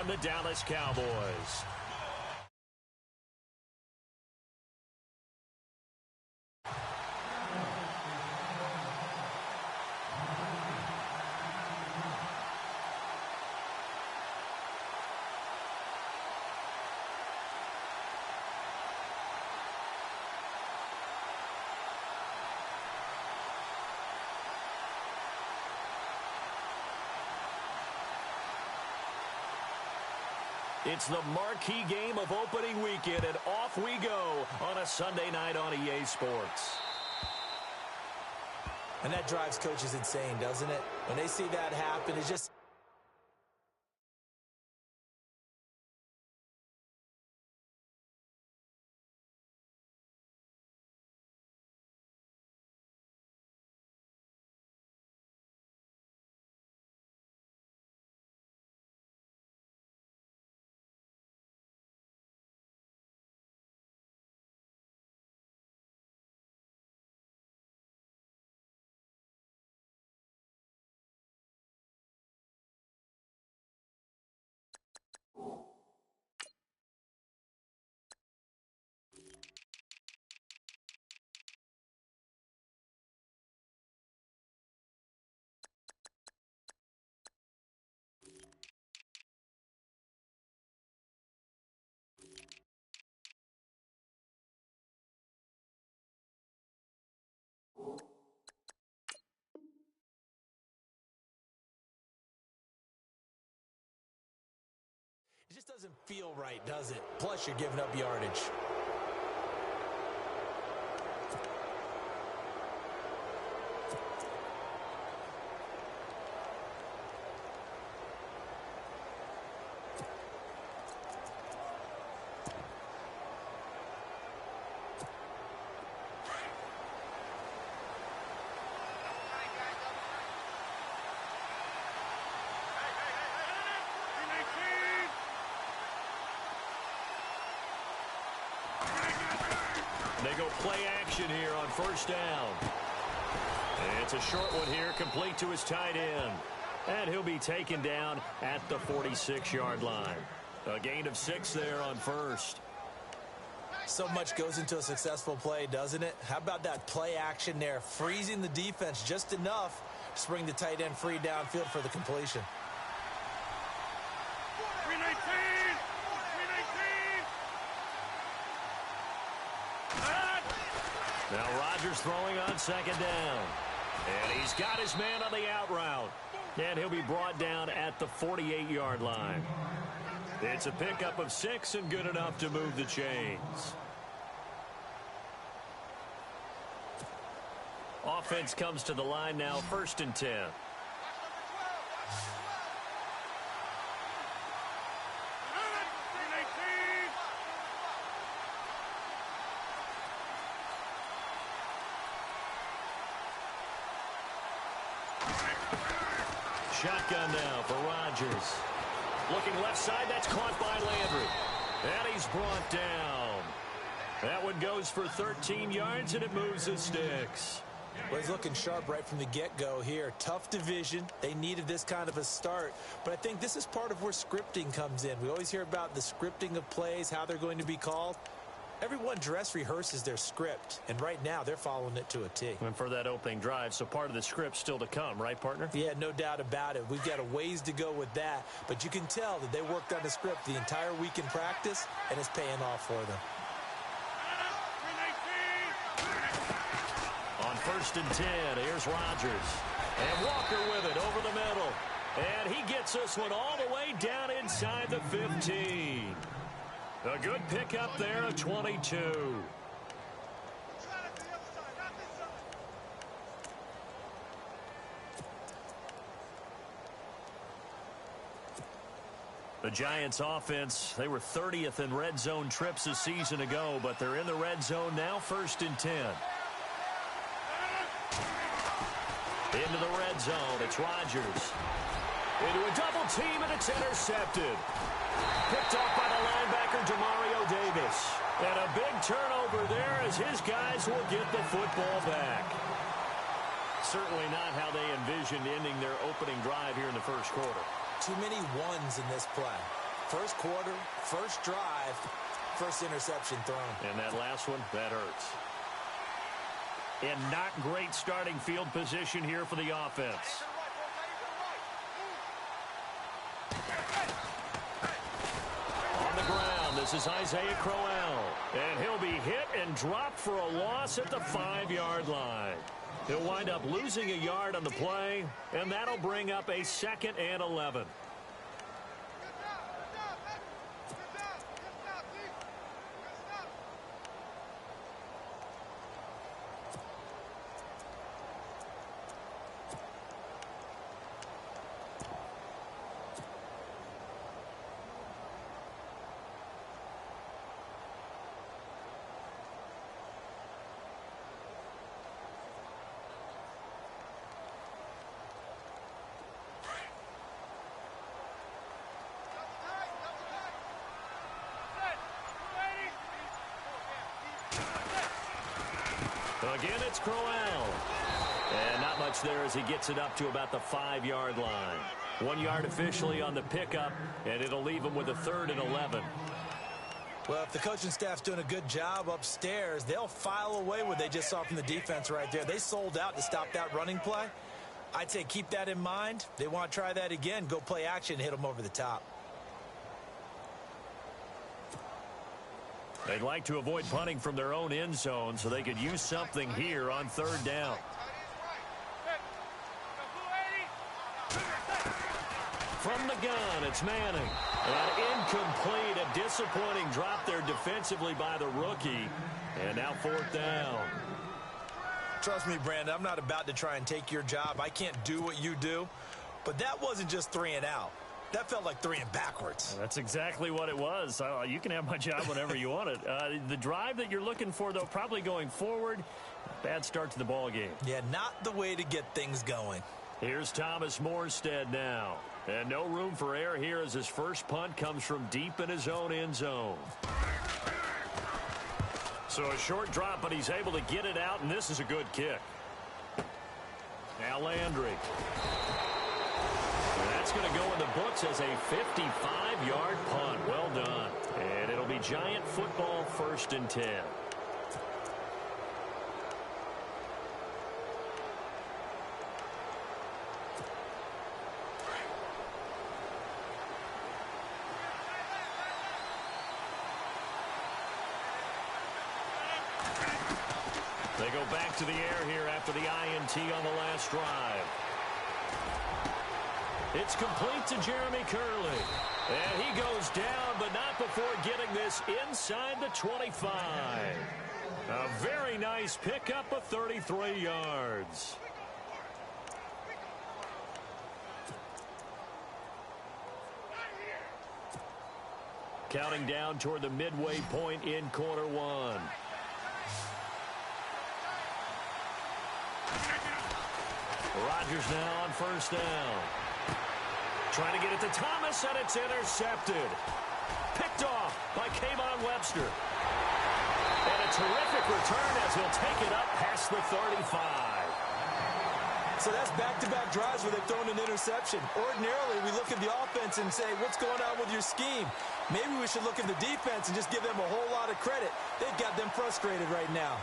on the Dallas Cowboys. It's the marquee game of opening weekend, and off we go on a Sunday night on EA Sports. And that drives coaches insane, doesn't it? When they see that happen, it's just... It just doesn't feel right, does it? Plus, you're giving up yardage. They go play action here on first down. And it's a short one here, complete to his tight end. And he'll be taken down at the 46-yard line. A gain of 6 there on first. So much goes into a successful play, doesn't it? How about that play action there, freezing the defense just enough to bring the tight end free downfield for the completion. Now Rodgers throwing on second down. And he's got his man on the out route. And he'll be brought down at the 48-yard line. It's a pickup of 6 and good enough to move the chains. Offense comes to the line now, 1st and 10. Shotgun now for Rodgers. Looking left side, that's caught by Landry. And he's brought down. That one goes for 13 yards, and it moves the sticks. Well, he's looking sharp right from the get-go here. Tough division. They needed this kind of a start. But I think this is part of where scripting comes in. We always hear about the scripting of plays, how they're going to be called. Everyone dress rehearses their script, and right now they're following it to a T. And for that opening drive, so part of the script still to come, right, partner? Yeah, no doubt about it. We've got a ways to go with that, but you can tell that they worked on the script the entire week in practice, and it's paying off for them. On 1st and 10, here's Rodgers. And Walker with it over the middle. And he gets this one all the way down inside the 15. A good pickup there of 22. The Giants offense, they were 30th in red zone trips a season ago, but they're in the red zone now, 1st and 10. Into the red zone, it's Rodgers. Into a double team, and it's intercepted. Picked off by the linebacker, Demario Davis. And a big turnover there as his guys will get the football back. Certainly not how they envisioned ending their opening drive here in the first quarter. Too many ones in this play. First quarter, first drive, first interception thrown. And that last one, that hurts. And not great starting field position here for the offense. On the ground, this is Isaiah Crowell. And he'll be hit and dropped for a loss at the 5-yard line. He'll wind up losing a yard on the play, and that'll bring up a 2nd and 11. Again, it's Crowell. And not much there as he gets it up to about the 5-yard line. 1 yard officially on the pickup, and it'll leave him with a 3rd and 11. Well, if the coaching staff's doing a good job upstairs, they'll file away what they just saw from the defense right there. They sold out to stop that running play. I'd say keep that in mind. They want to try that again. Go play action, hit them over the top. They'd like to avoid punting from their own end zone so they could use something here on 3rd down. From the gun, it's Manning. An incomplete, a disappointing drop there defensively by the rookie. And now 4th down. Trust me, Brandon, I'm not about to try and take your job. I can't do what you do. But that wasn't just 3 and out. That felt like 3 and backwards. That's exactly what it was. You can have my job whenever you want it. The drive that you're looking for, though, probably going forward. Bad start to the ball game. Yeah, not the way to get things going. Here's Thomas Morstead now. And no room for error here as his first punt comes from deep in his own end zone. So a short drop, but he's able to get it out, and this is a good kick. Now Landry. That's going to go in the books as a 55-yard punt. Well done. And it'll be Giant football 1st and 10. They go back to the air here after the INT on the last drive. It's complete to Jeremy Curley. And he goes down, but not before getting this inside the 25. A very nice pickup of 33 yards. Counting down toward the midway point in quarter 1. Rodgers now on 1st down. Trying to get it to Thomas, and it's intercepted. Picked off by Kayvon Webster. And a terrific return as he'll take it up past the 35. So that's back-to-back drives where they've thrown an interception. Ordinarily, we look at the offense and say, what's going on with your scheme? Maybe we should look at the defense and just give them a whole lot of credit. They've got them frustrated right now.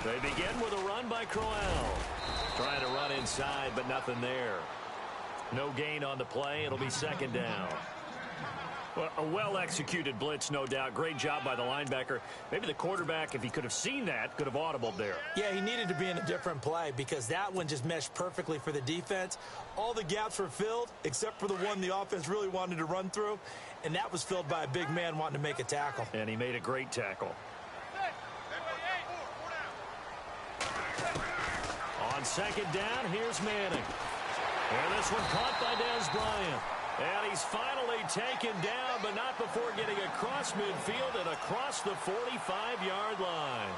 They begin with a run by Crowell. Trying to run inside, but nothing there. No gain on the play. It'll be 2nd down. Well, a well-executed blitz, no doubt. Great job by the linebacker. Maybe the quarterback, if he could have seen that, could have audibled there. Yeah, he needed to be in a different play because that one just meshed perfectly for the defense. All the gaps were filled except for the one the offense really wanted to run through, and that was filled by a big man wanting to make a tackle. And he made a great tackle. On 2nd down, here's Manning. And this one caught by Dez Bryant. And he's finally taken down, but not before getting across midfield and across the 45-yard line.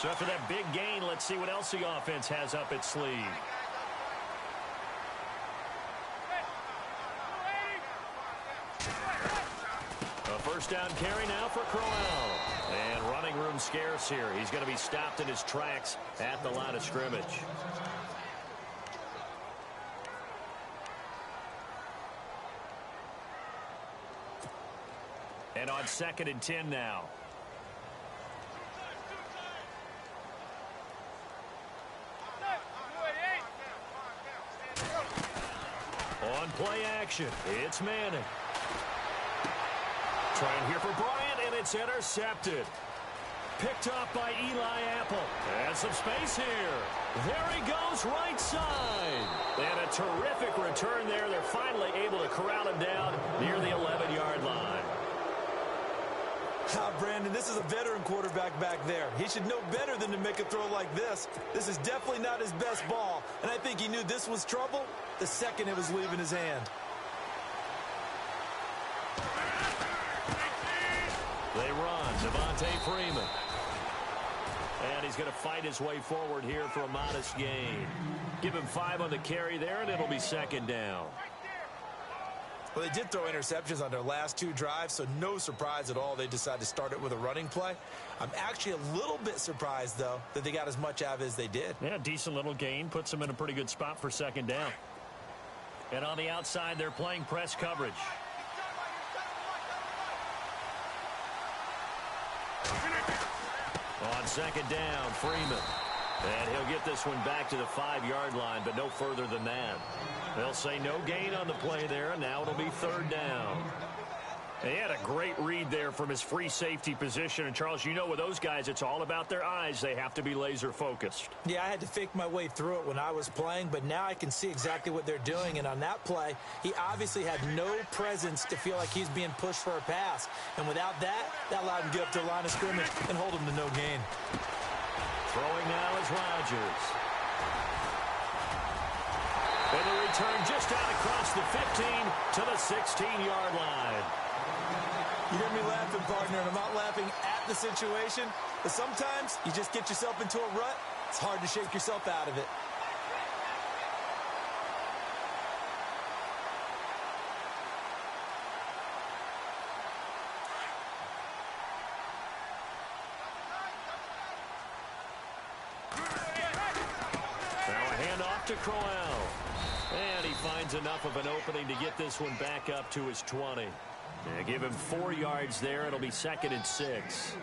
So after that big gain, let's see what else the offense has up its sleeve. First down carry now for Crowell. And running room scarce here. He's going to be stopped in his tracks at the line of scrimmage. And on 2nd and 10 now. On play action, it's Manning. Trying here for Bryant, and it's intercepted. Picked up by Eli Apple. And some space here. There he goes, right side. And a terrific return there. They're finally able to corral him down near the 11-yard line. Brandon, this is a veteran quarterback back there. He should know better than to make a throw like this. This is definitely not his best ball, and I think he knew this was trouble the second it was leaving his hand. They run, Devontae Freeman. And he's going to fight his way forward here for a modest gain. Give him 5 on the carry there, and it'll be 2nd down. Well, they did throw interceptions on their last 2 drives, so no surprise at all they decided to start it with a running play. I'm actually a little bit surprised, though, that they got as much out of it as they did. Yeah, decent little gain. Puts them in a pretty good spot for 2nd down. And on the outside, they're playing press coverage. On 2nd down, Freeman. And he'll get this one back to the 5-yard line, but no further than that. They'll say no gain on the play there, and now it'll be 3rd down. He had a great read there from his free safety position. And, Charles, you know with those guys, it's all about their eyes. They have to be laser-focused. Yeah, I had to fake my way through it when I was playing, but now I can see exactly what they're doing. And on that play, he obviously had no presence to feel like he's being pushed for a pass. And without that, that allowed him to get up to the line of scrimmage and hold him to no gain. Throwing now is Rodgers. And the return just out across the 15 to the 16-yard line. You hear me laughing, partner, and I'm not laughing at the situation, but sometimes you just get yourself into a rut. It's hard to shake yourself out of it. Now a handoff to Crowell. And he finds enough of an opening to get this one back up to his 20. Yeah, give him 4 yards there. It'll be 2nd and 6.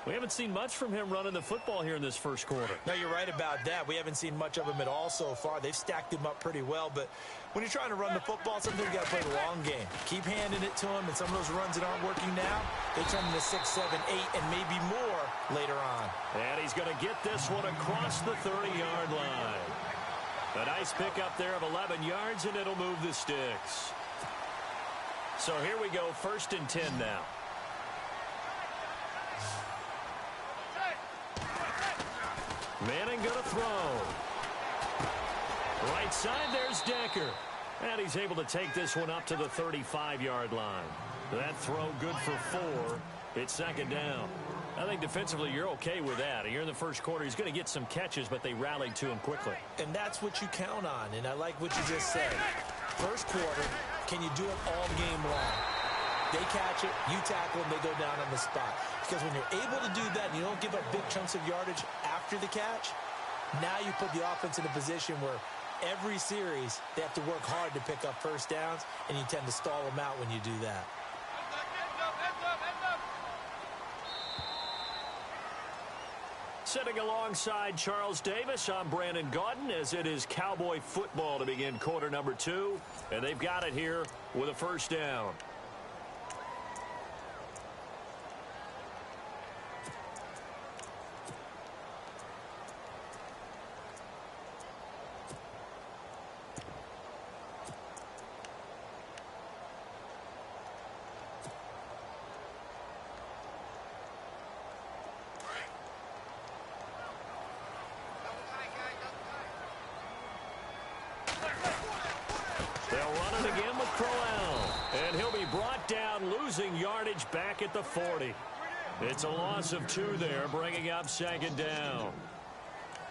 We haven't seen much from him running the football here in this first quarter. No, you're right about that. We haven't seen much of him at all so far. They've stacked him up pretty well, but when you're trying to run the football, sometimes you got to play the long game. Keep handing it to him, and some of those runs that aren't working now, they turn into 6, 7, 8, and maybe more later on. And he's going to get this one across the 30-yard line. A nice pickup there of 11 yards, and it'll move the sticks. So here we go, 1st and 10 now. Manning going to throw. Right side, there's Decker. And he's able to take this one up to the 35-yard line. That throw good for 4. It's 2nd down. I think defensively you're okay with that. You're in the first quarter. He's going to get some catches, but they rallied to him quickly. And that's what you count on, and I like what you just said. First quarter, can you do it all game long? They catch it, you tackle them, they go down on the spot. Because when you're able to do that and you don't give up big chunks of yardage after the catch, now you put the offense in a position where every series they have to work hard to pick up first downs, and you tend to stall them out when you do that. Sitting alongside Charles Davis, I'm Brandon Gaudin, as it is Cowboy football to begin quarter number 2. And they've got it here with a first down. Losing yardage back at the 40. It's a loss of 2 there, bringing up 2nd down.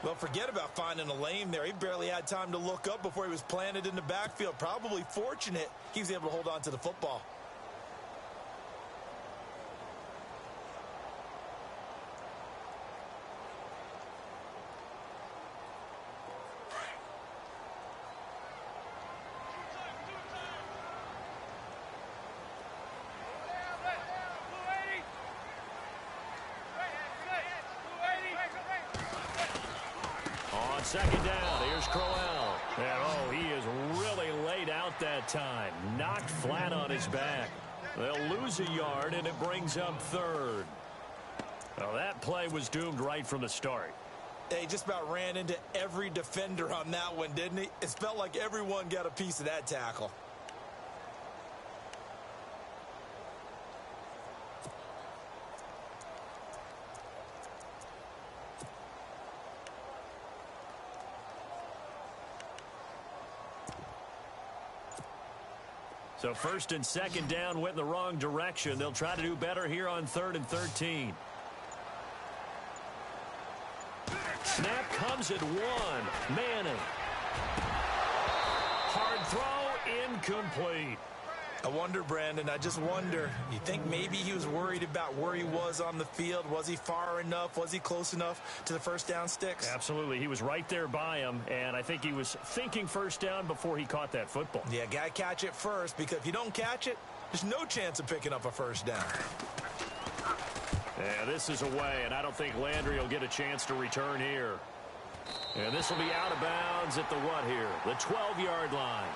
Well, forget about finding a lane there. He barely had time to look up before he was planted in the backfield. Probably fortunate he was able to hold on to the football. second down. Here's Crowell. And, oh, he is really laid out that time. Knocked flat on his back. They'll lose a yard, and it brings up third. Well, that play was doomed right from the start. He just about ran into every defender on that one, didn't he? It felt like everyone got a piece of that tackle. So first and second down went in the wrong direction. They'll try to do better here on 3rd and 13. Snap comes at 1. Manning. Hard throw, incomplete. I wonder, Brandon, I just wonder, you think maybe he was worried about where he was on the field? Was he far enough? Was he close enough to the first down sticks? Absolutely. He was right there by him, and I think he was thinking first down before he caught that football. Yeah, got to catch it first, because if you don't catch it, there's no chance of picking up a first down. Yeah, this is away, and I don't think Landry will get a chance to return here. And this will be out of bounds at the what here? The 12-yard line.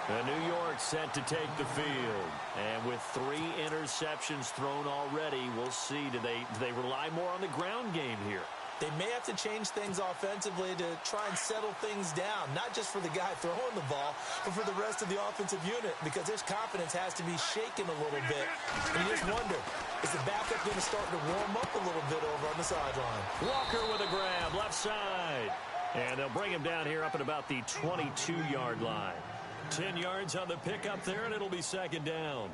And New York set to take the field. And with 3 interceptions thrown already, we'll see. Do they rely more on the ground game here? They may have to change things offensively to try and settle things down, not just for the guy throwing the ball, but for the rest of the offensive unit, because his confidence has to be shaken a little bit. And you just wonder, is the backup going to start to warm up a little bit over on the sideline? Walker with a grab, left side. And they'll bring him down here up at about the 22-yard line. 10 yards on the pickup there, and it'll be second down.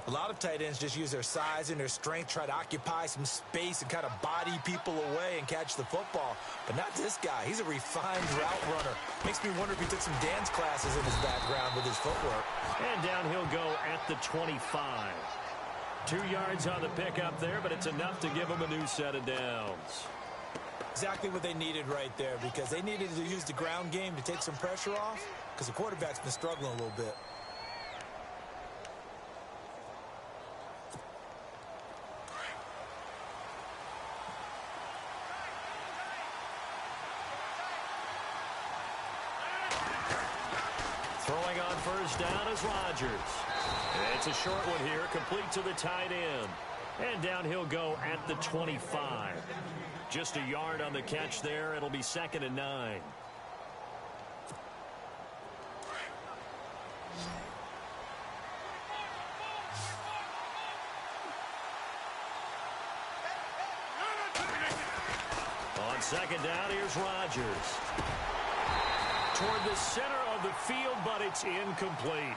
A lot of tight ends just use their size and their strength, try to occupy some space and kind of body people away and catch the football. But not this guy. He's a refined route runner. Makes me wonder if he took some dance classes in his background with his footwork. And down he'll go at the 25. 2 yards on the pickup there, but it's enough to give him a new set of downs. Exactly what they needed right there, because they needed to use the ground game to take some pressure off, because the quarterback's been struggling a little bit. Throwing on first down is Rodgers. And it's a short one here, complete to the tight end. And down he'll go at the 25. Just a yard on the catch there. It'll be 2nd and 9. On second down, here's Rodgers. Toward the center of the field, but it's incomplete.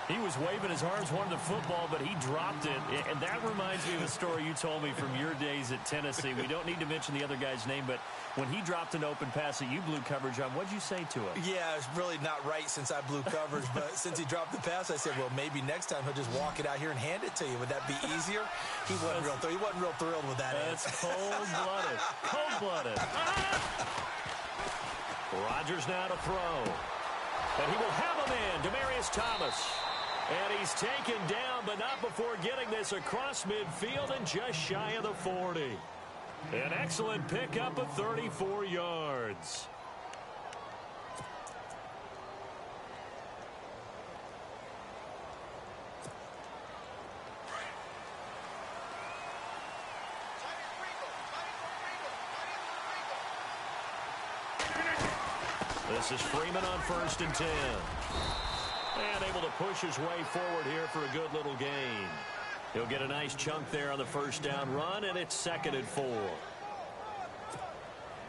He was waving his arms, wanted the football, but he dropped it. And that reminds me of a story you told me from your days at Tennessee. We don't need to mention the other guy's name, but when he dropped an open pass that you blew coverage on, what'd you say to him? Yeah, it's really not right since I blew coverage, but since he dropped the pass, I said, well, maybe next time he'll just walk it out here and hand it to you. Would that be easier? He wasn't real thrilled with that. That's cold-blooded. Cold-blooded. Rodgers now to throw. And he will have a man, Demaryius Thomas. And he's taken down, but not before getting this across midfield and just shy of the 40. An excellent pickup of 34 yards. This is Freeman on 1st and 10. And able to push his way forward here for a good little gain. He'll get a nice chunk there on the first down run, and it's 2nd and 4.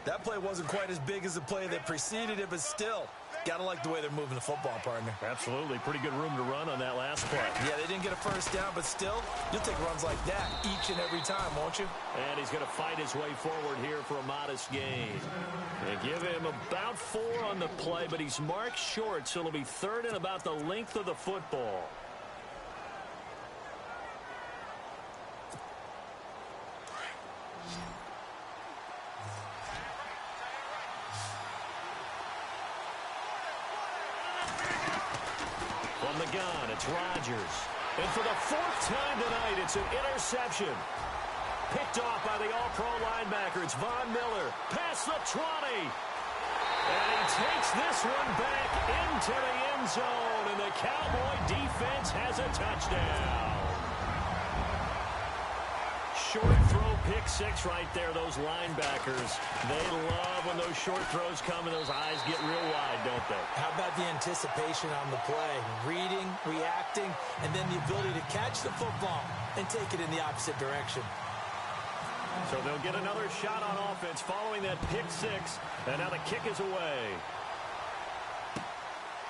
That play wasn't quite as big as the play that preceded it, but still, gotta like the way they're moving the football, partner. Absolutely. Pretty good room to run on that last play. Yeah, they didn't get a first down, but still, you'll take runs like that each and every time, won't you? And he's going to fight his way forward here for a modest gain. They give him about 4 on the play, but he's marked short, so it'll be 3rd and about the length of the football. From the gun, it's Rodgers. And for the 4th time tonight, it's an interception. Picked off by the all-pro linebacker. It's Von Miller. Past the 20. And he takes this one back into the end zone, and the Cowboy defense has a touchdown. Short throw, pick six right there. Those linebackers, they love when those short throws come and those eyes get real wide, don't they? How about the anticipation on the play? Reading, reacting, and then the ability to catch the football and take it in the opposite direction. So they'll get another shot on offense following that pick six, and now the kick is away.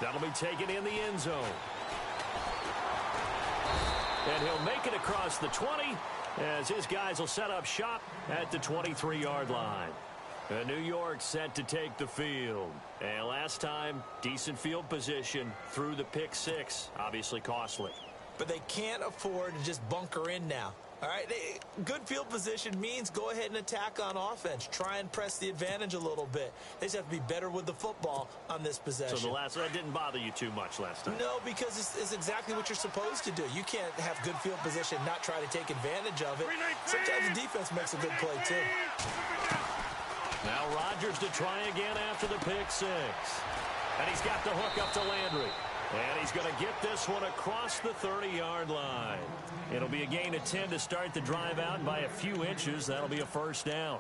That'll be taken in the end zone. And he'll make it across the 20 as his guys will set up shop at the 23-yard line. New York set to take the field. And last time, decent field position through the pick six. Obviously costly. But they can't afford to just bunker in now. All right, good field position means go ahead and attack on offense. Try and press the advantage a little bit. They just have to be better with the football on this possession. So that didn't bother you too much last time? No, because it's exactly what you're supposed to do. You can't have good field position and not try to take advantage of it. Sometimes the defense makes a good play, too. Now Rodgers to try again after the pick six. And he's got the hook up to Landry. And he's going to get this one across the 30-yard line. It'll be a gain of 10 to start the drive out, and by a few inches, that'll be a first down.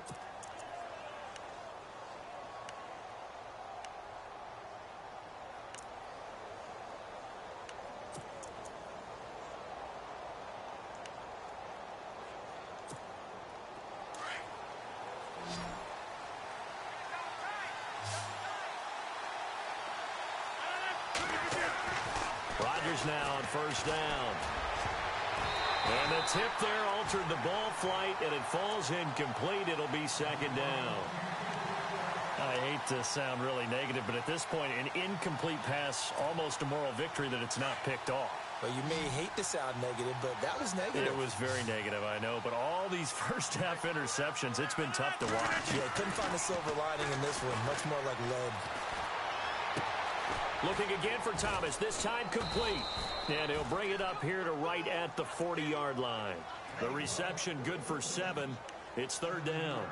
Rodgers now on first down. And the tip there altered the ball flight, and it falls incomplete. It'll be second down. I hate to sound really negative, but at this point, an incomplete pass, almost a moral victory that it's not picked off. Well, you may hate to sound negative, but that was negative. It was very negative, I know. But all these first-half interceptions, it's been tough to watch. Yeah, couldn't find a silver lining in this one. Much more like lead. Looking again for Thomas, this time complete. And he'll bring it up here to right at the 40-yard line. The reception good for 7. It's third down.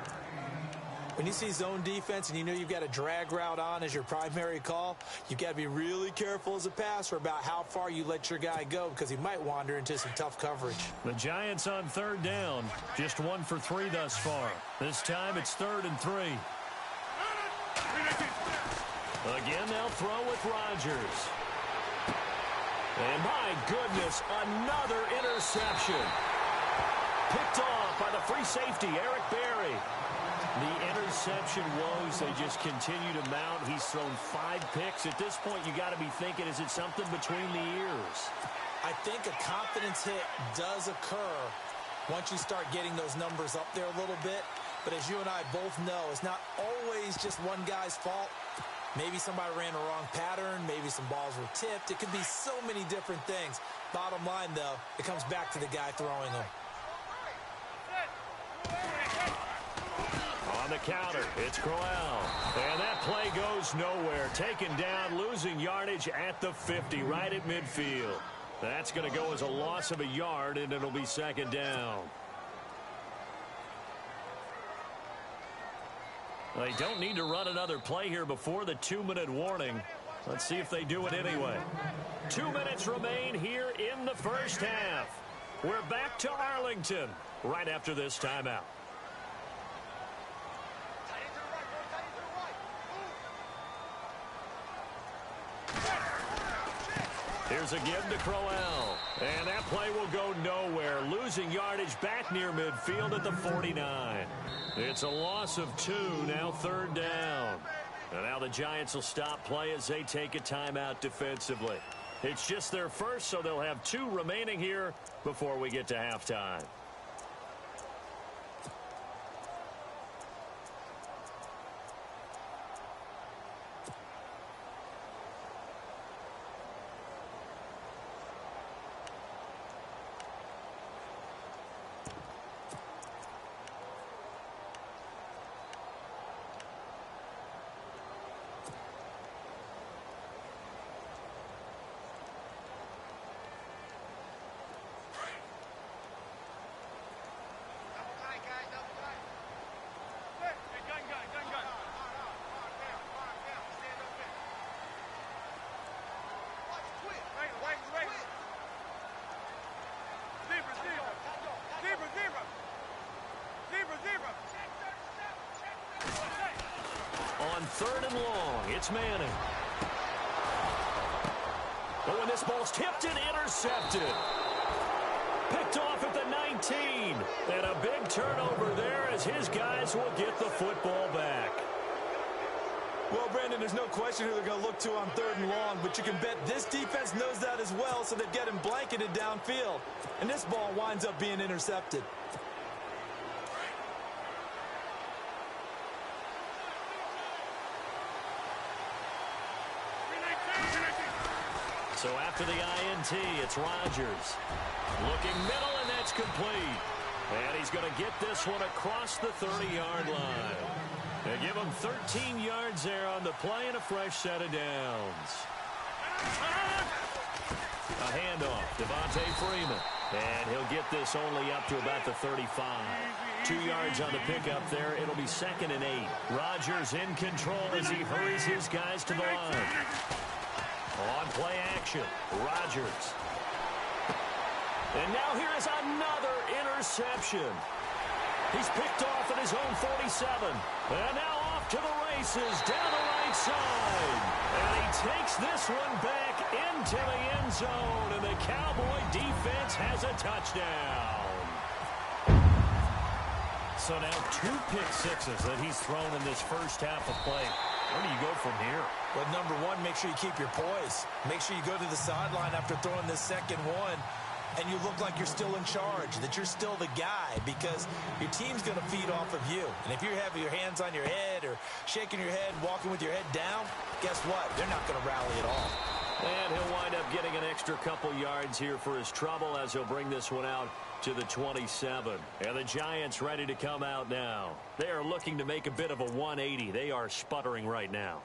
When you see zone defense and you know you've got a drag route on as your primary call, you've got to be really careful as a passer about how far you let your guy go because he might wander into some tough coverage. The Giants on third down, just 1 for 3 thus far. This time it's 3rd and 3. Again, they'll throw with Rodgers. And my goodness, another interception. Picked off by the free safety, Eric Berry. The interception woes, they just continue to mount. He's thrown 5 picks. At this point, you got to be thinking, is it something between the ears? I think a confidence hit does occur once you start getting those numbers up there a little bit. But as you and I both know, it's not always just one guy's fault. Maybe somebody ran a wrong pattern. Maybe some balls were tipped. It could be so many different things. Bottom line, though, it comes back to the guy throwing them. On the counter, it's Crowell. And that play goes nowhere. Taken down, losing yardage at the 50, right at midfield. That's going to go as a loss of a yard, and it'll be second down. They don't need to run another play here before the 2-minute warning. Let's see if they do it anyway. 2 minutes remain here in the first half. We're back to Arlington right after this timeout. Here's a give to Crowell. And that play will go nowhere. Losing yardage back near midfield at the 49. It's a loss of 2, now third down. And now the Giants will stop play as they take a timeout defensively. It's just their first, so they'll have 2 remaining here before we get to halftime. on 3rd and long. It's Manning. But when this ball's tipped and intercepted. Picked off at the 19. And a big turnover there as his guys will get the football back. Well, Brandon, there's no question who they're going to look to on 3rd and long, but you can bet this defense knows that as well, so they've got him blanketed downfield. And this ball winds up being intercepted. So after the INT, it's Rodgers. Looking middle, and that's complete. And he's going to get this one across the 30-yard line. They give him 13 yards there on the play and a fresh set of downs. A handoff, Devontae Freeman. And he'll get this only up to about the 35. 2 yards on the pickup there. It'll be 2nd and 8. Rodgers in control as he hurries his guys to the line. On play action, Rodgers. And now here is another interception. He's picked off at his own 47. And now off to the races down the right side. And he takes this one back into the end zone. And the Cowboy defense has a touchdown. So now 2 pick sixes that he's thrown in this first half of play. Where do you go from here? Well, number one, make sure you keep your poise. Make sure you go to the sideline after throwing this second one, and you look like you're still in charge, that you're still the guy, because your team's going to feed off of you. And if you're having your hands on your head or shaking your head, walking with your head down, guess what? They're not going to rally at all. And he'll wind up getting an extra couple yards here for his trouble as he'll bring this one out to the 27. And the Giants ready to come out now. They are looking to make a bit of a 180. They are sputtering right now.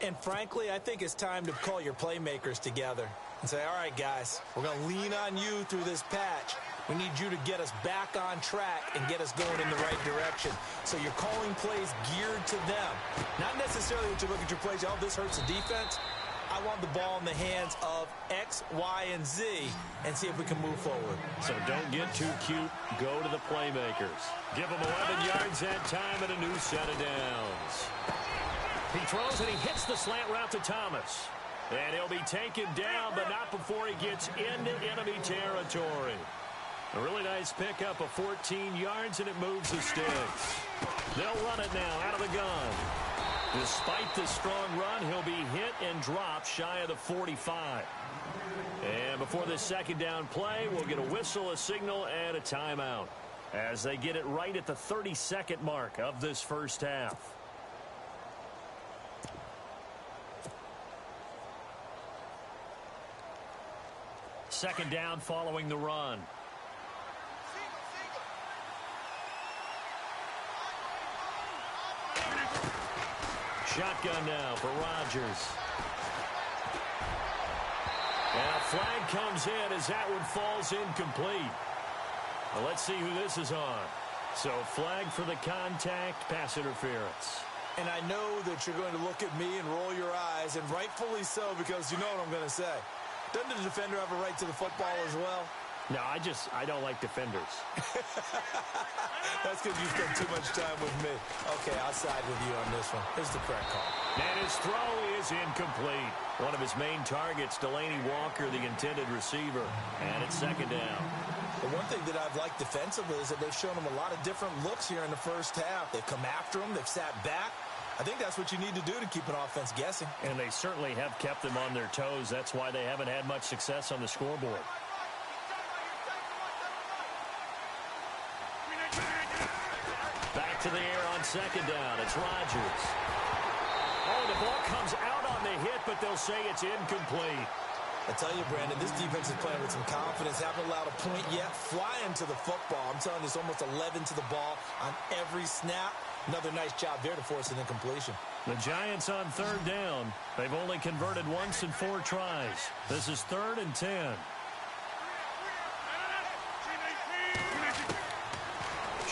And frankly, I think it's time to call your playmakers together and say, all right, guys, we're going to lean on you through this patch. We need you to get us back on track and get us going in the right direction. So you're calling plays geared to them. Not necessarily that you look at your plays, oh, this hurts the defense. I want the ball in the hands of X, Y, and Z and see if we can move forward. So don't get too cute. Go to the playmakers. Give them 11 yards that time and a new set of downs. He throws and he hits the slant route to Thomas. And he'll be taken down, but not before he gets into enemy territory. A really nice pickup of 14 yards, and it moves the sticks. They'll run it now out of the gun. Despite the strong run, he'll be hit and dropped shy of the 45. And before this second down play, we'll get a whistle, a signal, and a timeout as they get it right at the 32nd mark of this first half. Second down following the run. Shotgun now for Rodgers. And a flag comes in as that one falls incomplete. Well, let's see who this is on. So flag for the contact, pass interference. And I know that you're going to look at me and roll your eyes, and rightfully so, because you know what I'm going to say. Doesn't the defender have a right to the football as well? No, I don't like defenders. That's because you spend too much time with me. Okay, I'll side with you on this one. Here's the correct call. And his throw is incomplete. One of his main targets, Delaney Walker, the intended receiver. And it's second down. The one thing that I've liked defensively is that they've shown him a lot of different looks here in the first half. They've come after him. They've sat back. I think that's what you need to do to keep an offense guessing. And they certainly have kept them on their toes. That's why they haven't had much success on the scoreboard. Back to the air on second down. It's Rodgers. Oh, the ball comes out on the hit, but they'll say it's incomplete. I tell you, Brandon, this defense is playing with some confidence. Haven't allowed a point yet. Flying to the football. I'm telling you, it's almost 11 to the ball on every snap. Another nice job there to force an incompletion. The Giants on third down. They've only converted once in 4 tries. This is 3rd and 10.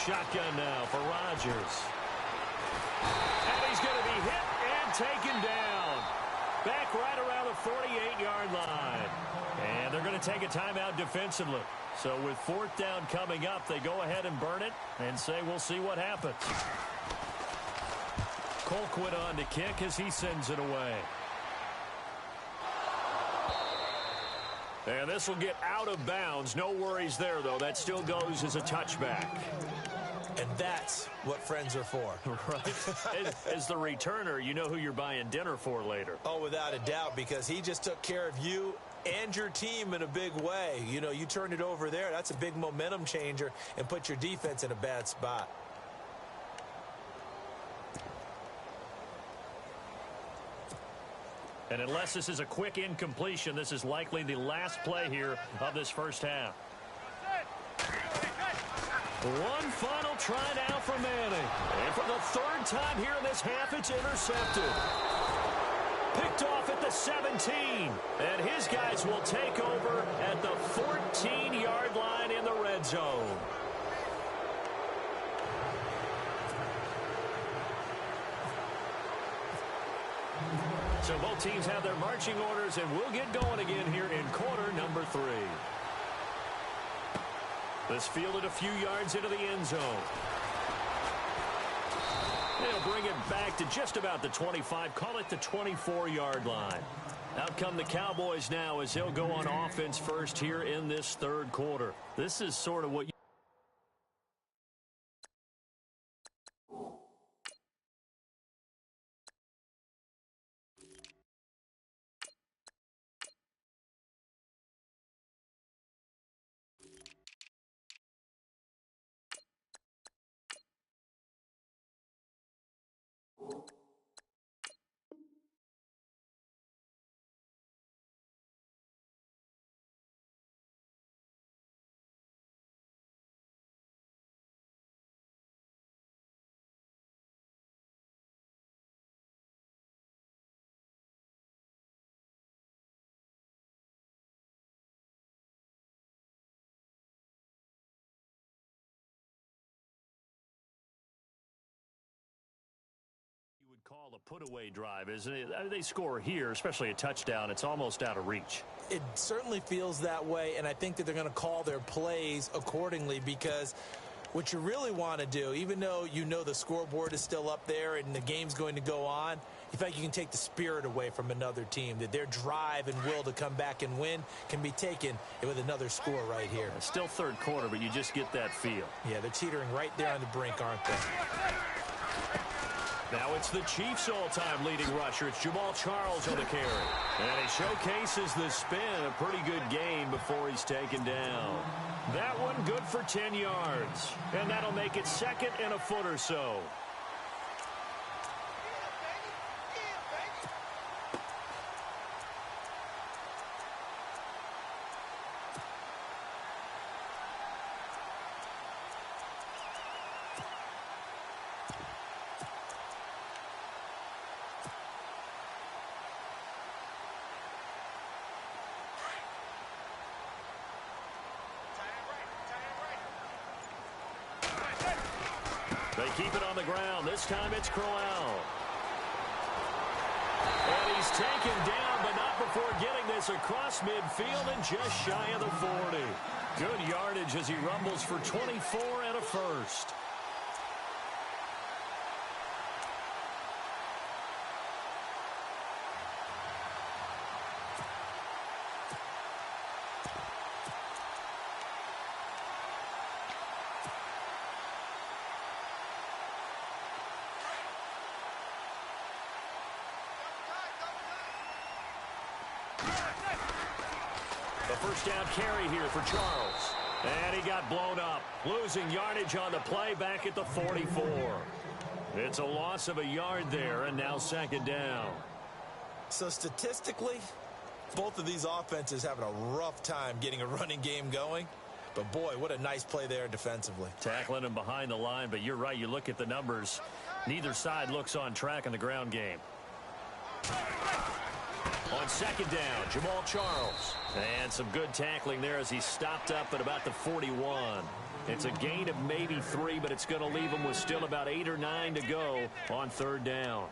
Shotgun now for Rodgers. And he's going to be hit and taken down. Back right around the 48-yard line. And they're going to take a timeout defensively. So with 4th down coming up, they go ahead and burn it and say we'll see what happens. Colquitt on to kick as he sends it away. And this will get out of bounds. No worries there, though. That still goes as a touchback. And that's what friends are for. Right. As the returner, you know who you're buying dinner for later. Oh, without a doubt, because he just took care of you and your team in a big way. You know, you turned it over there. That's a big momentum changer and put your defense in a bad spot. And unless this is a quick incompletion, this is likely the last play here of this first half. One final try now for Manning. And for the third time here in this half, it's intercepted. Picked off at the 17. And his guys will take over at the 14-yard line in the red zone. So both teams have their marching orders, and we'll get going again here in quarter number 3. This fielded a few yards into the end zone. They'll bring it back to just about the 25, call it the 24-yard line. Out come the Cowboys now as they'll go on offense first here in this third quarter. This is sort of what call a put-away drive, isn't it? They score here, especially a touchdown. It's almost out of reach. It certainly feels that way, and I think that they're going to call their plays accordingly, because what you really want to do, even though you know the scoreboard is still up there and the game's going to go on, you feel like you can take the spirit away from another team, that their drive and will to come back and win can be taken with another score right here. It's still third quarter, but you just get that feel. Yeah, they're teetering right there on the brink, aren't they? Now it's the Chiefs' all-time leading rusher. It's Jamal Charles on the carry. And he showcases the spin. A pretty good game before he's taken down. That one good for 10 yards. And that'll make it second and a foot or so. They keep it on the ground. This time it's Crowell. And he's taken down, but not before getting this across midfield and just shy of the 40. Good yardage as he rumbles for 24 and a first. First down carry here for Charles. And he got blown up. Losing yardage on the play back at the 44. It's a loss of a yard there, and now second down. So statistically, both of these offenses having a rough time getting a running game going. But, boy, what a nice play there defensively. Tackling him behind the line, but you're right. You look at the numbers. Neither side looks on track in the ground game. On second down, Jamal Charles. And some good tackling there as he stopped up at about the 41. It's a gain of maybe 3, but it's going to leave him with still about 8 or 9 to go on third down.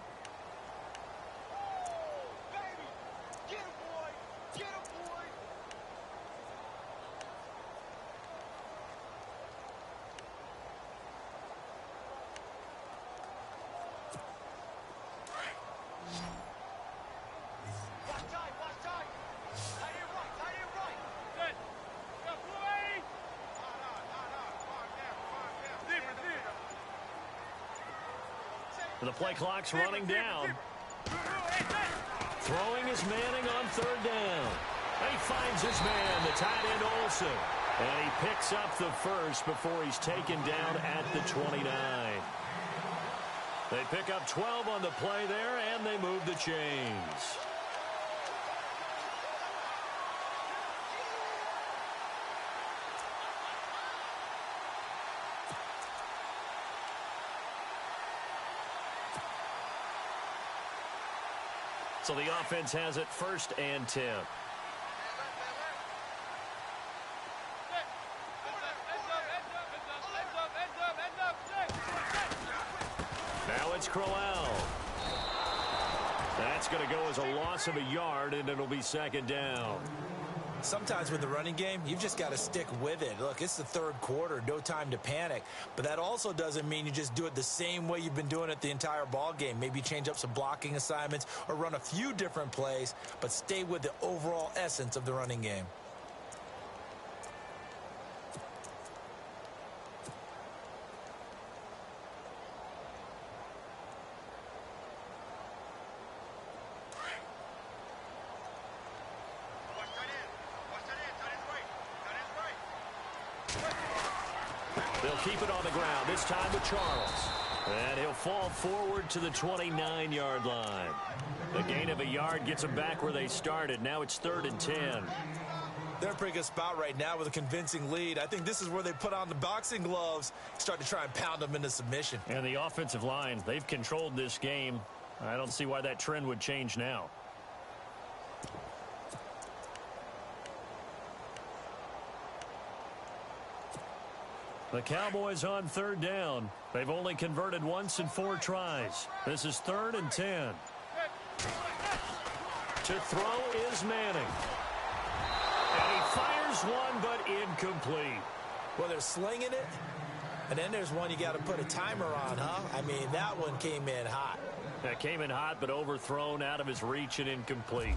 The play clock's running down. Throwing is Manning on third down. He finds his man, the tight end Olsen. And he picks up the first before he's taken down at the 29. They pick up 12 on the play there, and they move the chains. So the offense has it 1st and 10. Now it's Crowell. That's going to go as a loss of a yard, and it'll be 2nd down. Sometimes with the running game, you've just got to stick with it. Look, it's the 3rd quarter, no time to panic. But that also doesn't mean you just do it the same way you've been doing it the entire ball game. Maybe change up some blocking assignments or run a few different plays, but stay with the overall essence of the running game. They'll keep it on the ground, this time with Charles. And he'll fall forward to the 29-yard line. The gain of a yard gets them back where they started. Now it's 3rd and 10. They're in a pretty good spot right now with a convincing lead. I think this is where they put on the boxing gloves, start to try and pound them into submission. And the offensive line, they've controlled this game. I don't see why that trend would change now. The Cowboys on 3rd down. They've only converted once in 4 tries. This is 3rd and 10. To throw is Manning. And he fires one, but incomplete. Well, they're slinging it, and then there's one you got to put a timer on, huh? I mean, that one came in hot. That came in hot, but overthrown, out of his reach, and incomplete.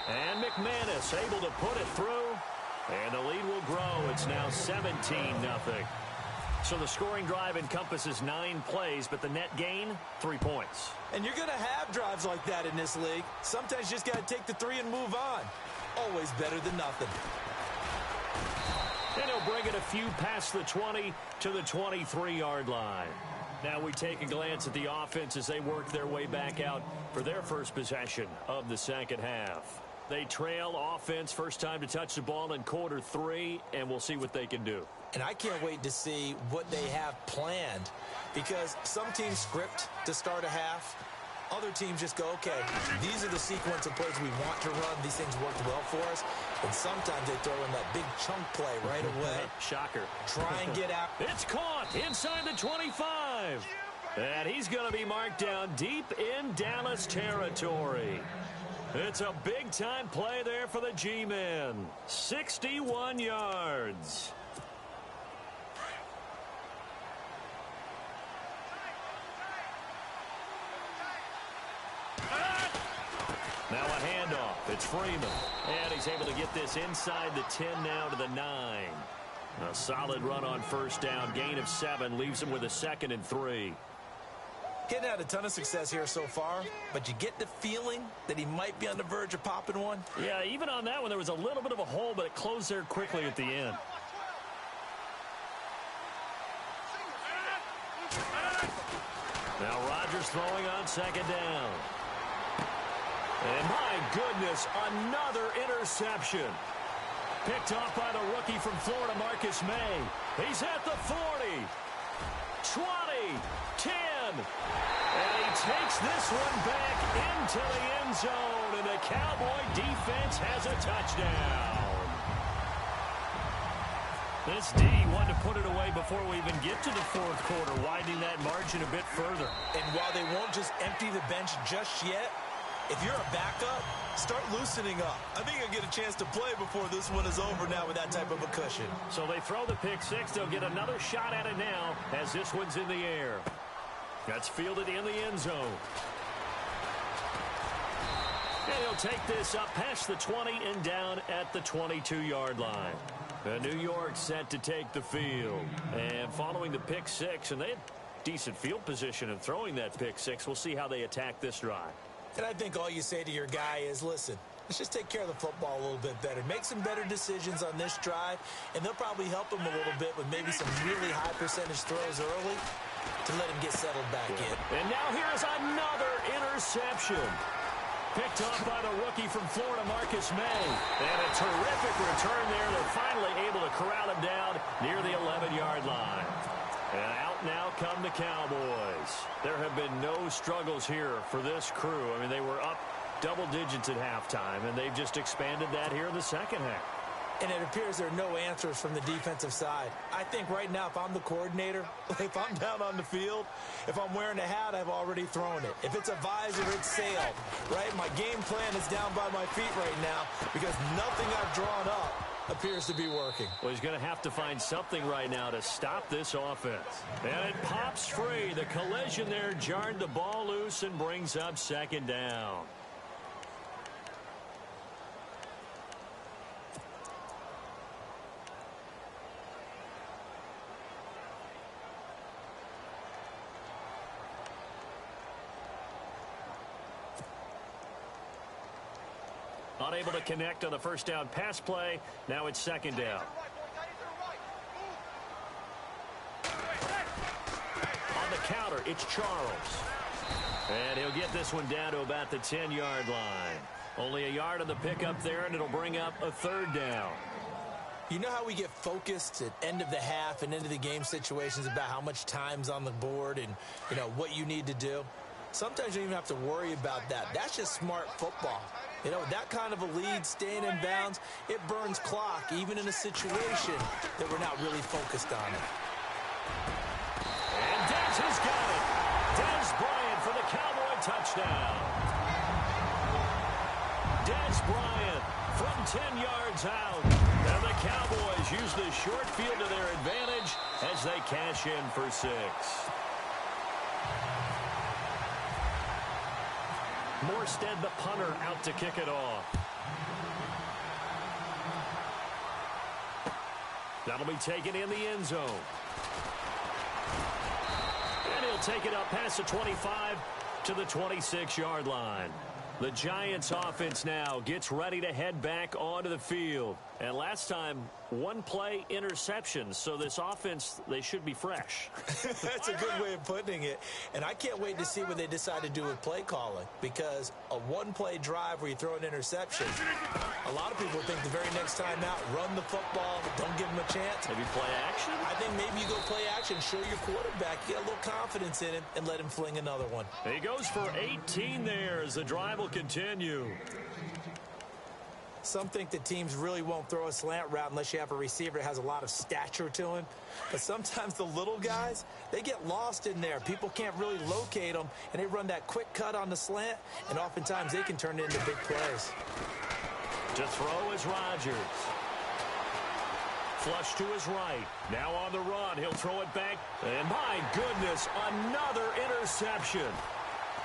And McManus able to put it through, and the lead will grow. It's now 17-0. So the scoring drive encompasses 9 plays, but the net gain, 3 points. And you're going to have drives like that in this league. Sometimes you just got to take the 3 and move on. Always better than nothing. And he'll bring it a few past the 20 to the 23-yard line. Now we take a glance at the offense as they work their way back out for their first possession of the second half. They trail offense, first time to touch the ball in quarter 3, and we'll see what they can do. And I can't wait to see what they have planned, because some teams script to start a half. Other teams just go, okay, these are the sequence of plays we want to run. These things worked well for us. And sometimes they throw in that big chunk play right away. Shocker. Try and get out. It's caught inside the 25. And he's going to be marked down deep in Dallas territory. It's a big-time play there for the G-men. 61 yards. Now a handoff. It's Freeman. And he's able to get this inside the 10 now to the 9. A solid run on first down. Gain of 7 leaves him with a 2nd and 3. Getting had a ton of success here so far, but you get the feeling that he might be on the verge of popping one. Yeah, even on that one, there was a little bit of a hole, but it closed there quickly at the end. Now Rodgers throwing on 2nd down. And my goodness, another interception. Picked off by the rookie from Florida, Marcus May. He's at the 40, 20, 10. And he takes this one back into the end zone, and the Cowboy defense has a touchdown. This D wanted to put it away before we even get to the 4th quarter, widening that margin a bit further. And while they won't just empty the bench just yet, if you're a backup, start loosening up. I think you'll get a chance to play before this one is over now with that type of a cushion. So they throw the pick 6. They'll get another shot at it now as this one's in the air. That's fielded in the end zone. And he'll take this up past the 20 and down at the 22-yard line. New York set to take the field. And following the pick six, and they had decent field position in throwing that pick six. We'll see how they attack this drive. And I think all you say to your guy is, listen, let's just take care of the football a little bit better. Make some better decisions on this drive, and they'll probably help him a little bit with maybe some really high percentage throws early to let him get settled back in. And now here's another interception. Picked up by the rookie from Florida, Marcus May. And a terrific return there. They're finally able to corral him down near the 11-yard line. And out now come the Cowboys. There have been no struggles here for this crew. I mean, they were up double digits at halftime, and they've just expanded that here in the second half. And it appears there are no answers from the defensive side. I think right now, if I'm the coordinator, if I'm down on the field, if I'm wearing a hat, I've already thrown it. If it's a visor, it's sailed, right? My game plan is down by my feet right now because nothing I've drawn up appears to be working. Well, he's going to have to find something right now to stop this offense. And it pops free. The collision there jarred the ball loose and brings up second down. Unable to connect on the first down pass play. Now it's second down. On the counter, it's Charles. And he'll get this one down to about the 10-yard line. Only a yard on the pickup there, and it'll bring up a third down. You know how we get focused at end of the half and into the game situations about how much time's on the board and, you know, what you need to do? Sometimes you don't even have to worry about that. That's just smart football. You know, that kind of a lead, staying in bounds, it burns clock, even in a situation that we're not really focused on it. And Dez has got it. Dez Bryant for the Cowboy touchdown. Dez Bryant from 10 yards out. And the Cowboys use the short field to their advantage as they cash in for 6. Morstead, the punter, out to kick it off. That'll be taken in the end zone. And he'll take it up past the 25 to the 26-yard line. The Giants offense now gets ready to head back onto the field. And last time, one play interception. So this offense, they should be fresh. That's a good way of putting it. And I can't wait to see what they decide to do with play calling. Because a one-play drive where you throw an interception, a lot of people think the very next time out, run the football, don't give them a chance. Maybe play action? I think maybe you go play action, show your quarterback, get a little confidence in him, and let him fling another one. He goes for 18 there as the drive will continue. Some think that teams really won't throw a slant route unless you have a receiver that has a lot of stature to him. But sometimes the little guys, they get lost in there. People can't really locate them, and they run that quick cut on the slant, and oftentimes they can turn it into big plays. To throw is Rodgers. Flush to his right. Now on the run. He'll throw it back. And my goodness, another interception.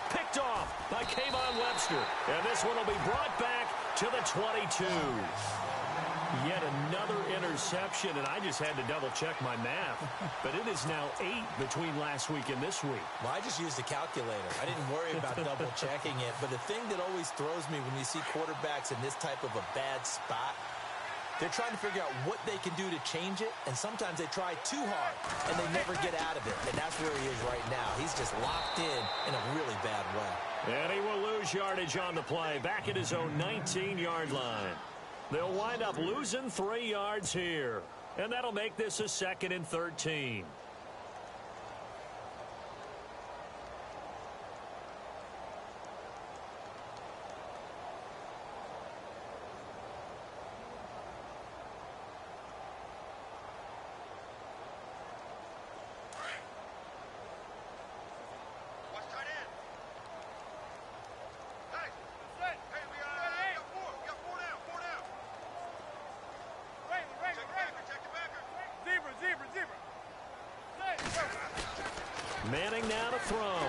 Picked off by Kayvon Webster. And this one will be brought back to the 22. Yet another interception, and I just had to double-check my math. But it is now 8 between last week and this week. Well, I just used a calculator. I didn't worry about double-checking it. But the thing that always throws me when you see quarterbacks in this type of a bad spot, they're trying to figure out what they can do to change it, and sometimes they try too hard, and they never get out of it. And that's where he is right now. He's just locked in a really bad way. And he will lose yardage on the play, back at his own 19-yard line. They'll wind up losing 3 yards here, and that'll make this a 2nd and 13. Manning now to throw.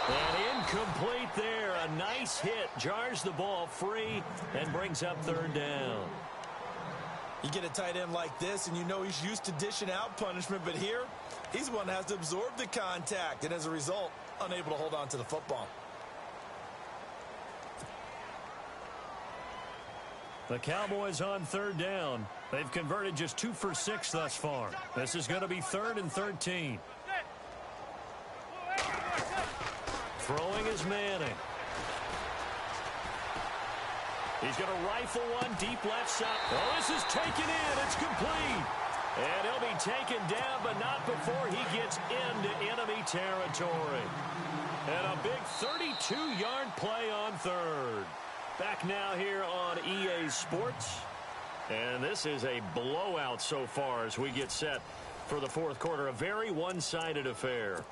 And incomplete there. A nice hit. Jars the ball free and brings up 3rd down. You get a tight end like this, and you know he's used to dishing out punishment, but here, he's the one that has to absorb the contact, and as a result, unable to hold on to the football. The Cowboys on third down. They've converted just 2 for 6 thus far. This is going to be 3rd and 13. Throwing is Manning. He's going to rifle one deep left side. Oh, this is taken in. It's complete. And he'll be taken down, but not before he gets into enemy territory. And a big 32-yard play on third. Back now here on EA Sports. And this is a blowout so far as we get set for the fourth quarter. A very one-sided affair.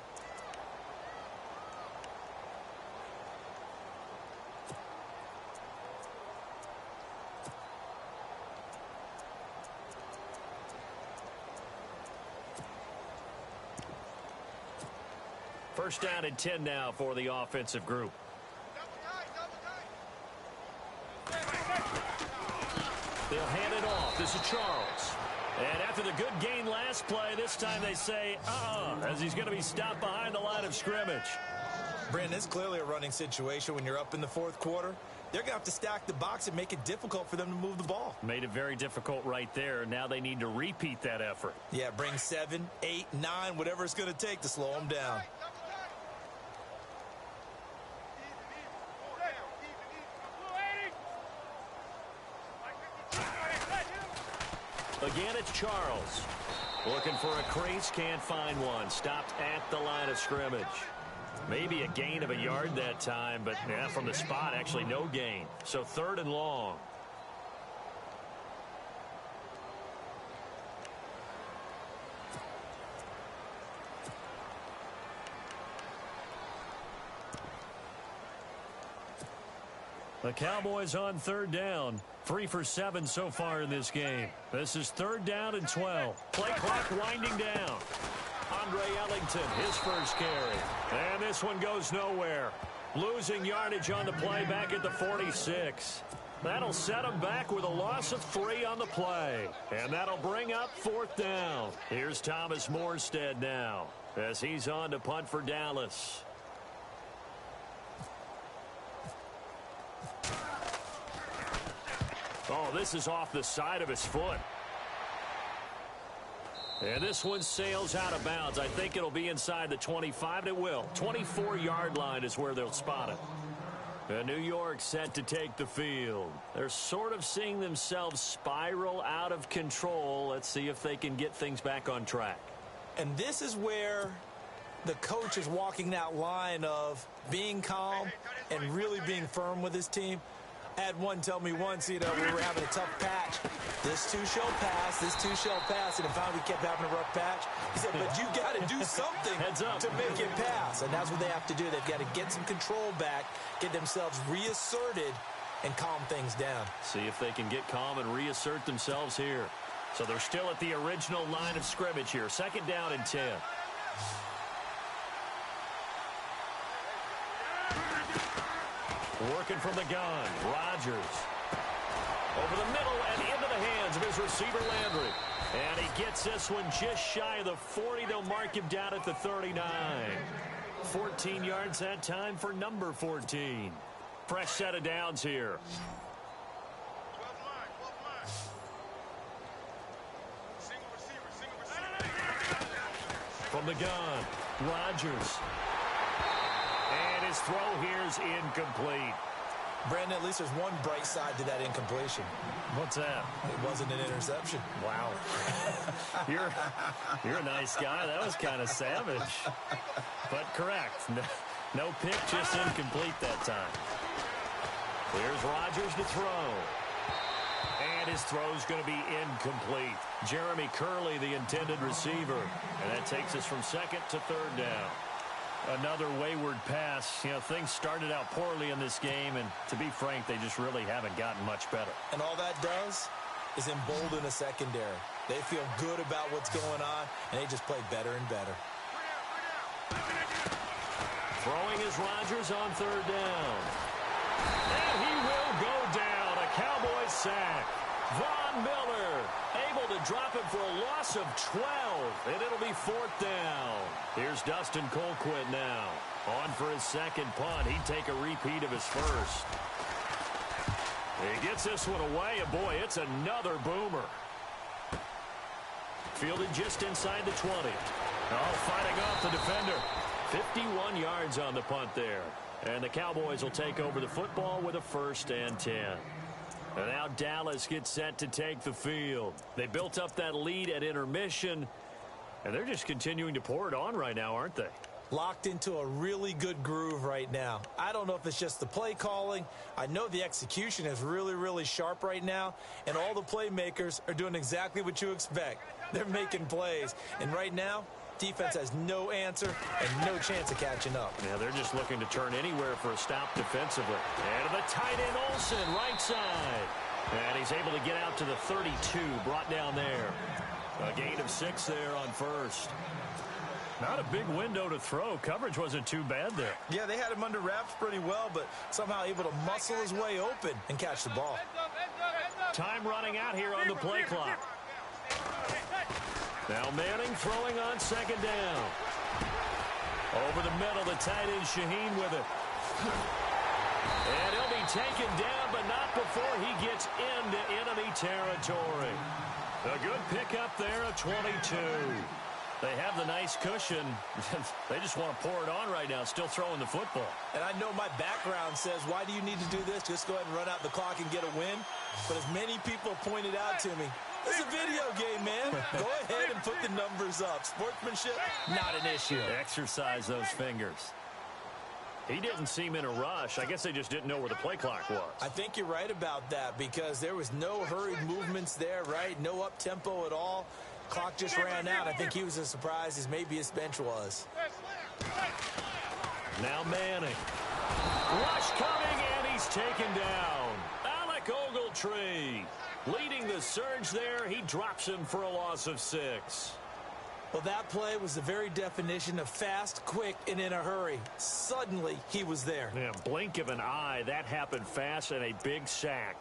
First down and 10 now for the offensive group. They'll hand it off. This is Charles. And after the good gain last play, this time they say, as he's going to be stopped behind the line of scrimmage. Brandon, it's clearly a running situation when you're up in the fourth quarter. They're going to have to stack the box and make it difficult for them to move the ball. Made it very difficult right there. Now they need to repeat that effort. Yeah, bring 7, 8, 9, whatever it's going to take to slow them down. Again, it's Charles. Looking for a crease, can't find one. Stopped at the line of scrimmage. Maybe a gain of a yard that time, but yeah, from the spot, actually no gain. So 3rd and long. The Cowboys on third down. 3 for 7 so far in this game. This is 3rd down and 12. Play clock winding down. Andre Ellington, his first carry. And this one goes nowhere. Losing yardage on the play back at the 46. That'll set him back with a loss of 3 on the play. And that'll bring up 4th down. Here's Thomas Morstead now as he's on to punt for Dallas. Oh, this is off the side of his foot. And this one sails out of bounds. I think it'll be inside the 25, and it will. 24-yard line is where they'll spot it. And New York set to take the field. They're sort of seeing themselves spiral out of control. Let's see if they can get things back on track. And this is where the coach is walking that line of being calm and really being firm with his team. I had one tell me once, we were having a tough patch. This too shall pass, this too shall pass. And finally we kept having a rough patch. He said, but you got to do something to make it pass. And that's what they have to do. They've got to get some control back, get themselves reasserted, and calm things down. See if they can get calm and reassert themselves here. So they're still at the original line of scrimmage here. 2nd down and 10. Working from the gun, Rodgers. Over the middle and into the hands of his receiver, Landry. And he gets this one just shy of the 40. They'll mark him down at the 39. 14 yards that time for number 14. Fresh set of downs here. From the gun, Rodgers. And his throw here is incomplete. Brandon, at least there's one bright side to that incompletion. What's that? It wasn't an interception. Wow. You're a nice guy. That was kind of savage. But correct. No pick, just incomplete that time. Here's Rodgers to throw. And his throw's going to be incomplete. Jeremy Curley, the intended receiver. And that takes us from 2nd to 3rd down. Another wayward pass. Things started out poorly in this game, and to be frank, they just really haven't gotten much better. And all that does is embolden a secondary. They feel good about what's going on, and they just play better and better. Throwing is Rodgers on 3rd down. And he will go down. A Cowboys sack. Von Miller able to drop it for a loss of 12, and it'll be 4th down. Here's Dustin Colquitt now. On for his second punt. He'd take a repeat of his first. He gets this one away, and boy, it's another boomer. Fielded just inside the 20. Oh, fighting off the defender. 51 yards on the punt there. And the Cowboys will take over the football with a 1st and 10. And now Dallas gets set to take the field. They built up that lead at intermission, and they're just continuing to pour it on right now, aren't they? Locked into a really good groove right now. I don't know if it's just the play calling. I know the execution is really, really sharp right now, and all the playmakers are doing exactly what you expect. They're making plays, and right now, defense has no answer and no chance of catching up. Yeah, they're just looking to turn anywhere for a stop defensively. And to the tight end, Olsen, right side. And he's able to get out to the 32, brought down there. A gain of 6 there on first. Not a big window to throw. Coverage wasn't too bad there. Yeah, they had him under wraps pretty well, but somehow able to muscle his way open and catch the ball. Time running out here on the play clock. Now Manning throwing on 2nd down. Over the middle, the tight end Shaheen with it. And he'll be taken down, but not before he gets into enemy territory. A good pickup there at 22. They have the nice cushion. They just want to pour it on right now, still throwing the football. And I know my background says, why do you need to do this? Just go ahead and run out the clock and get a win. But as many people pointed out to me, this is a video game, man. Go ahead and put the numbers up. Sportsmanship, not an issue. Exercise those fingers. He didn't seem in a rush. I guess they just didn't know where the play clock was. I think you're right about that because there was no hurried movements there, right? No up-tempo at all. Clock just ran out. I think he was as surprised as maybe his bench was. Now Manning. Rush coming, and he's taken down. Alec Ogletree leading the surge there. He drops him for a loss of 6. Well, that play was the very definition of fast, quick, and in a hurry. Suddenly, he was there. Yeah, blink of an eye. That happened fast and a big sack.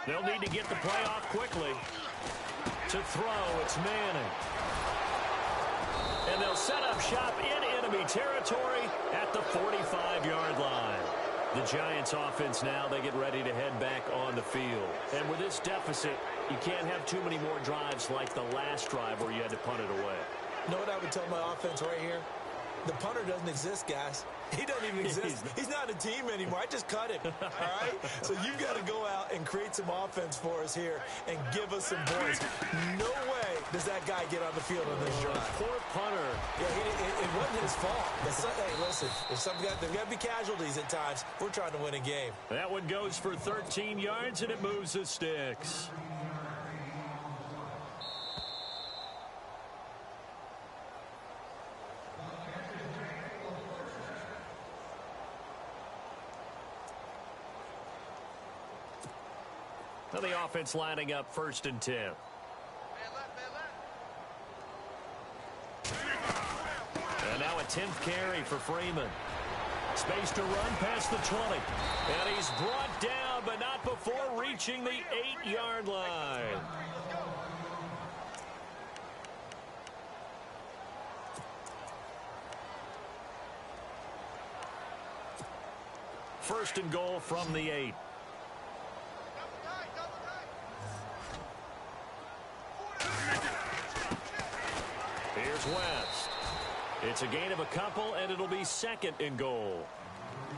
They'll need to get the play off quickly. To throw, it's Manning. And they'll set up shop in enemy territory at the 45-yard line. The Giants offense now, they get ready to head back on the field. And with this deficit, you can't have too many more drives like the last drive where you had to punt it away. You know what I would tell my offense right here? The punter doesn't exist, guys. He doesn't even exist. He's not a team anymore. I just cut him, all right? So you've got to go out and create some offense for us here and give us some points. No way does that guy get on the field on this drive. Poor punter. Yeah, it wasn't his fault. Hey, listen, there's got to be casualties at times. We're trying to win a game. That one goes for 13 yards, and it moves the sticks. Now the offense lining up 1st and 10. And now a 10th carry for Freeman. Space to run past the 20. And he's brought down, but not before reaching the 8-yard line. First and goal from the 8. Here's West. It's a gain of a couple, and it'll be 2nd and goal.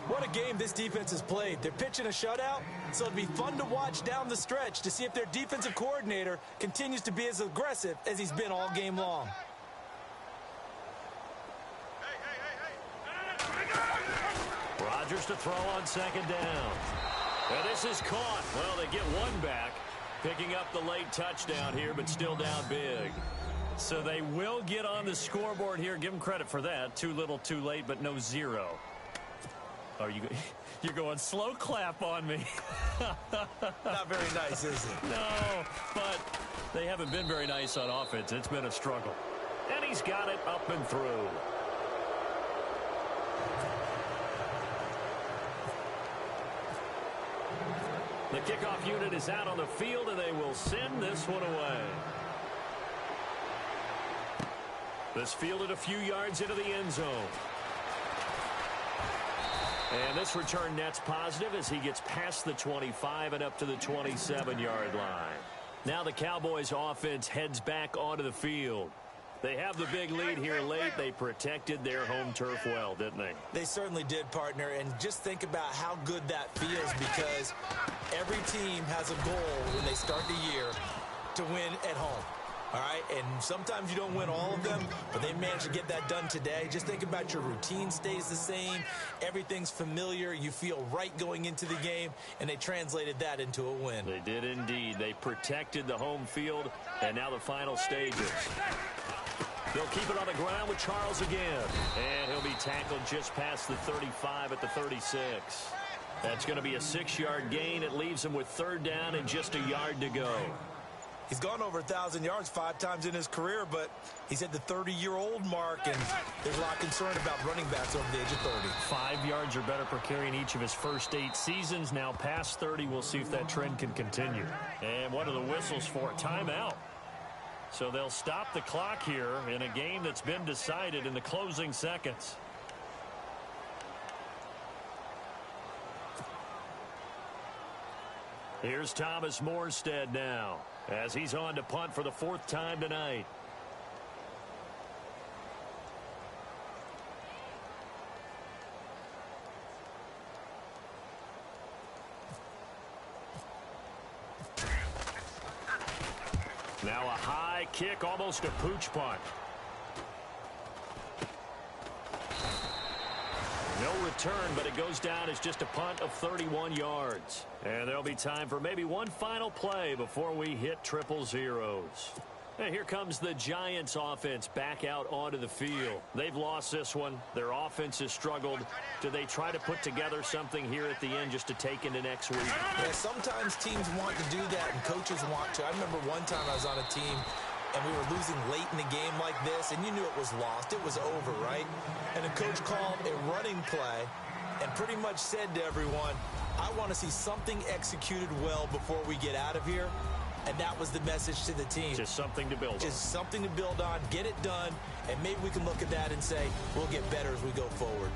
What a game this defense has played. They're pitching a shutout, so it'll be fun to watch down the stretch to see if their defensive coordinator continues to be as aggressive as he's been all game long. Rodgers to throw on 2nd down. And this is caught. Well, they get one back, picking up the late touchdown here, but still down big. So they will get on the scoreboard here. Give them credit for that. Too little, too late, but no zero. Are you're going slow clap on me. Not very nice, is it? No, but they haven't been very nice on offense. It's been a struggle. And he's got it up and through. The kickoff unit is out on the field, and they will send this one away. This fielded a few yards into the end zone. And this return net's positive as he gets past the 25 and up to the 27-yard line. Now the Cowboys offense heads back onto the field. They have the big lead here late. They protected their home turf well, didn't they? They certainly did, partner. And just think about how good that feels, because every team has a goal when they start the year to win at home. All right, and sometimes you don't win all of them, but they managed to get that done today. Just think about your routine stays the same. Everything's familiar. You feel right going into the game, and they translated that into a win. They did indeed. They protected the home field, and now the final stages. They'll keep it on the ground with Charles again, and he'll be tackled just past the 35 at the 36. That's going to be a 6-yard gain. It leaves him with third down and just a yard to go. He's gone over 1,000 yards 5 times in his career, but he's at the 30-year-old mark, and there's a lot of concern about running backs over the age of 30. 5 yards or better per carry in each of his first 8 seasons. Now past 30, we'll see if that trend can continue. And what are the whistles for? Timeout. So they'll stop the clock here in a game that's been decided in the closing seconds. Here's Thomas Morstead now, as he's on to punt for the 4th time tonight. Now a high kick, almost a pooch punt. No return, but it goes down as just a punt of 31 yards. And there'll be time for maybe one final play before we hit triple zeros. And here comes the Giants offense back out onto the field. They've lost this one. Their offense has struggled. Do they try to put together something here at the end just to take into next week? Yeah, sometimes teams want to do that and coaches want to. I remember one time I was on a team and we were losing late in a game like this, and you knew it was lost. It was over, right? And the coach called a running play and pretty much said to everyone, I want to see something executed well before we get out of here. And that was the message to the team. Just something to build on. Just something to build on, get it done, and maybe we can look at that and say, we'll get better as we go forward.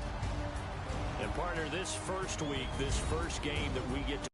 And partner, this first week, this first game that we get to